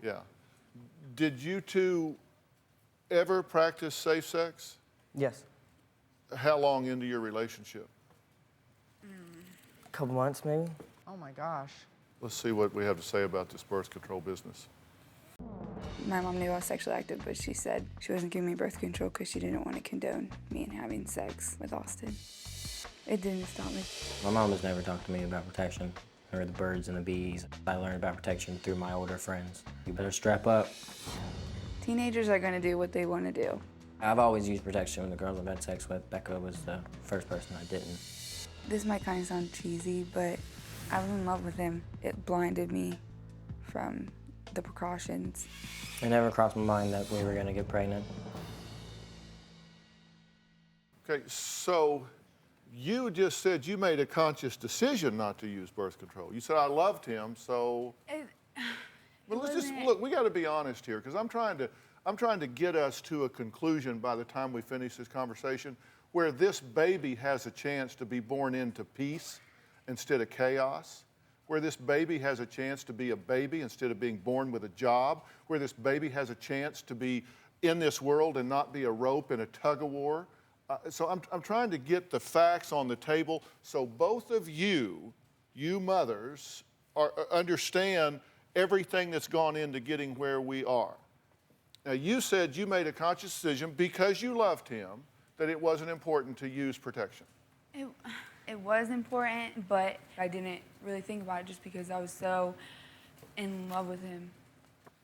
Yeah. Did you two ever practice safe sex? Yes. How long into your relationship? A couple months, maybe. Oh my gosh. Let's see what we have to say about this birth control business. My mom knew I was sexually active, but she said she wasn't giving me birth control because she didn't want to condone me and having sex with Austin. It didn't stop me. My mom has never talked to me about protection or the birds and the bees. I learned about protection through my older friends. You better strap up. Teenagers are going to do what they want to do. I've always used protection when the girls I've had sex with. Becca was the first person I didn't. This might kind of sound cheesy, but I was in love with him. It blinded me from the precautions. It never crossed my mind that we were gonna get pregnant. Okay, so you just said you made a conscious decision not to use birth control. You said, I loved him, so. But let's just, look, we got to be honest here, because I'm trying to get us to a conclusion by the time we finish this conversation where this baby has a chance to be born into peace instead of chaos, where this baby has a chance to be a baby instead of being born with a job, where this baby has a chance to be in this world and not be a rope in a tug-of-war. So I'm trying to get the facts on the table so both of you mothers, understand everything that's gone into getting where we are. Now, you said you made a conscious decision because you loved him that it wasn't important to use protection. It was important, but I didn't really think about it just because I was so in love with him.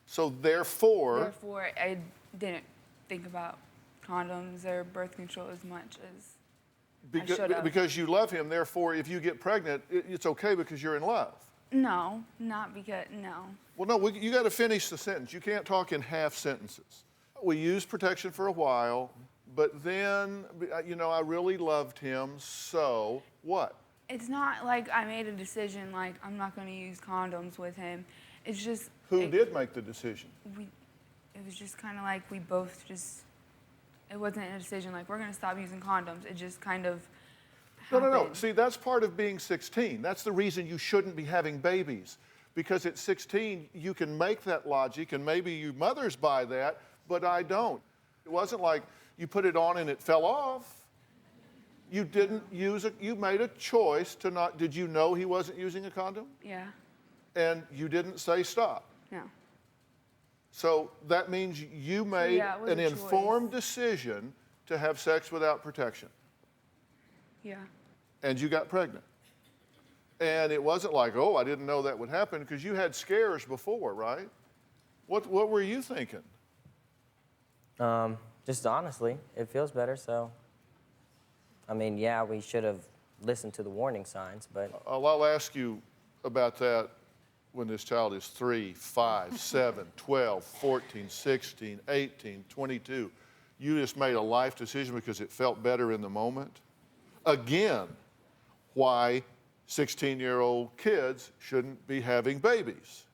So therefore, I didn't think about condoms or birth control as much as I should have. because you love him, therefore, if you get pregnant, it's okay because you're in love. No, not because, no. Well, no, you got to finish the sentence. You can't talk in half sentences. We used protection for a while, but then, I really loved him, so what? It's not like I made a decision, like, I'm not going to use condoms with him. It's just... Who did make the decision? It was just kind of like we both just... It wasn't a decision like, we're going to stop using condoms. It just kind of happened. No. See, that's part of being 16. That's the reason you shouldn't be having babies. Because at 16, you can make that logic, and maybe you mothers buy that, but I don't. It wasn't like you put it on and it fell off. You didn't use it. You made a choice to not. Did you know he wasn't using a condom? Yeah. And you didn't say stop. No. So that means you made an informed decision to have sex without protection. Yeah. And you got pregnant. And it wasn't like, oh, I didn't know that would happen, because you had scares before, right? What were you thinking? Just honestly, it feels better, so. I mean, yeah, we should have listened to the warning signs, but. I'll ask you about that when this child is 3, 5, 7, 12, 14, 16, 18, 22. You just made a life decision because it felt better in the moment. Again, why 16-year-old kids shouldn't be having babies.